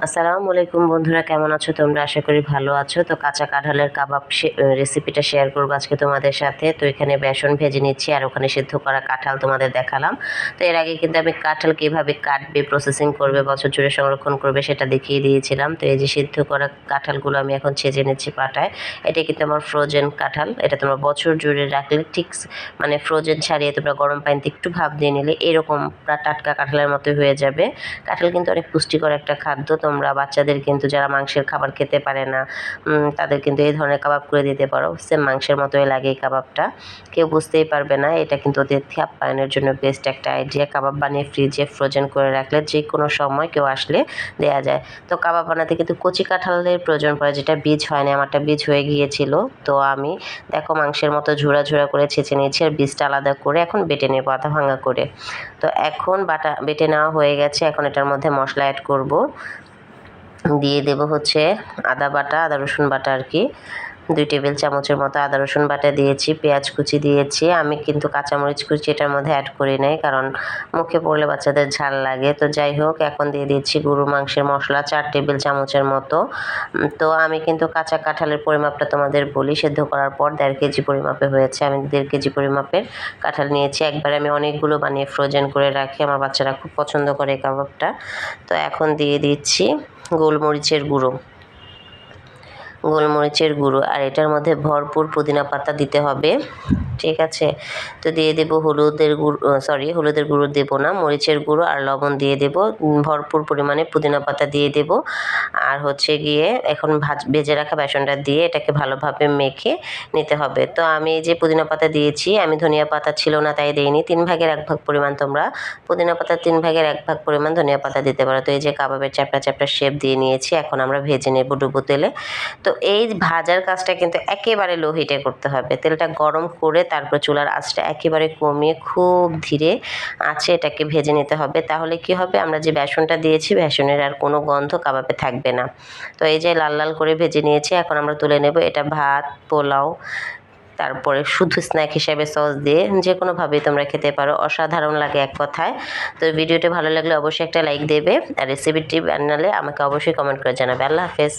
আসসালামু আলাইকুম বন্ধুরা, কেমন আছো তোমরা? আশা করি ভালো আছো। তো কাঁচা কাঁঠালের কাবাব রেসিপিটা শেয়ার করবো আজকে তোমাদের সাথে। তো এখানে বেসন ভেজে নিচ্ছি আর ওখানে সিদ্ধ করা কাঁঠাল তোমাদের দেখালাম। তো এর আগে কিন্তু আমি কাঁঠাল কীভাবে কাটবে, প্রসেসিং করবে, বছর জুড়ে সংরক্ষণ করবে সেটা দেখিয়ে দিয়েছিলাম। তো এই যে সিদ্ধ করা কাঁঠালগুলো আমি এখন ছেঁচে নিচ্ছি পাটায়। এটা কিন্তু আমার ফ্রোজেন কাঁঠাল। এটা তোমরা বছর জুড়ে রাখলে ঠিক মানে ফ্রোজেন ছাড়িয়ে তোমরা গরম পানিতে একটু ভাপ দিয়ে নিলে এরকম টাটকা কাঁঠালের মতো হয়ে যাবে। কাঁঠাল কিন্তু অনেক পুষ্টিকর একটা খাদ্য। তোমরা বাচ্চাদের কিন্তু যারা মাংসের খাবার খেতে পারে না তাদের কিন্তু এই ধরনের কাবাব করে দিতে পারো। সেম মাংসের মতোই লাগে এই কাবাবটা, কেউ বুঝতেই পারবে না। এটা কিন্তু ওদের আপ্যায়নের জন্য বেস্ট একটা আইডিয়া। কাবাব বানিয়ে ফ্রিজে ফ্রোজেন করে রাখলে যে কোনো সময় কেউ আসলে দেয়া যায়। তো কাবাব বানাতে কিন্তু কচি কাঁঠালের প্রয়োজন পড়ে, যেটা বীজ হয়নি। আমারটা বীজ হয়ে গিয়েছিল। তো আমি দেখো মাংসের মতো ঝুরা ঝুরা করে ছেঁচে নিয়েছি আর বীজটা আলাদা করে এখন বেটে নেবো আধা ভাঙা করে। তো এখন বেটে নেওয়া হয়ে গেছে। এখন এটার মধ্যে মশলা অ্যাড করব। দিয়ে দেব হচ্ছে আদা রসুন বাটা আর কি 2 টেবিল চামচের মতো আদা রসুন বাটা দিয়েছি। পেঁয়াজ কুচি দিয়েছি। আমি কিন্তু কাঁচামরিচ কুচি এটার মধ্যে অ্যাড করি নাই, কারণ মুখে পড়লে বাচ্চাদের ঝাল লাগে। তো যাই হোক, এখন দিয়ে দিচ্ছি গরু মাংসের মশলা 4 টেবিল চামচের মতো। তো আমি কিন্তু কাঁচা কাঁঠালের পরিমাপটা তোমাদের বলি। সেদ্ধ করার পর 1.5 কেজি পরিমাপে হয়েছে। আমি 1.5 কেজি পরিমাপের কাঁঠাল নিয়েছি। একবারে আমি অনেকগুলো বানিয়ে ফ্রোজেন করে রাখি। আমার বাচ্চারা খুব পছন্দ করে এই কাবাবটা। তো এখন দিয়ে দিচ্ছি গোলমরিচের গুঁড়ো আর এটার মধ্যে ভরপুর পুদিনা পাতা দিতে হবে, ঠিক আছে? তো দিয়ে দেব হলুদের গুঁড়ো দেবো না, মরিচের গুঁড়ো আর লবণ দিয়ে দেব। ভরপুর পরিমাণে পুদিনা পাতা দিয়ে দেব। আর হচ্ছে গিয়ে এখন ভেজে রাখা বেসনটা দিয়ে এটাকে ভালোভাবে মেখে নিতে হবে। তো আমি যে পুদিনা পাতা দিয়েছি, আমি ধনিয়া পাতা ছিল না তাই দেইনি। 3 ভাগের 1 ভাগ পরিমাণ তোমরা পুদিনা পাতা, 3 ভাগের 1 ভাগ পরিমাণ ধনিয়া পাতা দিতে পারো। তো এই যে কাবাবের চ্যাপটা চ্যাপটা শেপ দিয়ে নিয়েছি। এখন আমরা ভেজে নেব ডুবো তেলে। তো এই ভাজার কাজটা কিন্তু একেবারে লো হিটে করতে হবে। তেলটা গরম করে তারপর চুলার আঁচটা একেবারে কমিয়ে খুব ধীরে আঁচে এটাকে ভেজে নিতে হবে। তাহলে কি হবে, আমরা যে বেসনটা দিয়েছি বেসনের আর কোনো গন্ধ কাবাবে থাকবে না। তো এই যে লাল লাল করে ভেজে নিয়েছি, এখন আমরা তুলে নেব। এটা ভাত, পোলাও, তারপরে শুধু স্ন্যাক হিসেবে সস দিয়ে যে কোনোভাবেই তোমরা খেতে পারো। অসাধারণ লাগে এক কথায়। তো ভিডিওটি ভালো লাগলে অবশ্যই একটা লাইক দেবে আর রেসিপিটি বানালে আমাকে অবশ্যই কমেন্ট করে জানাবে। আল্লাহ হাফেজ।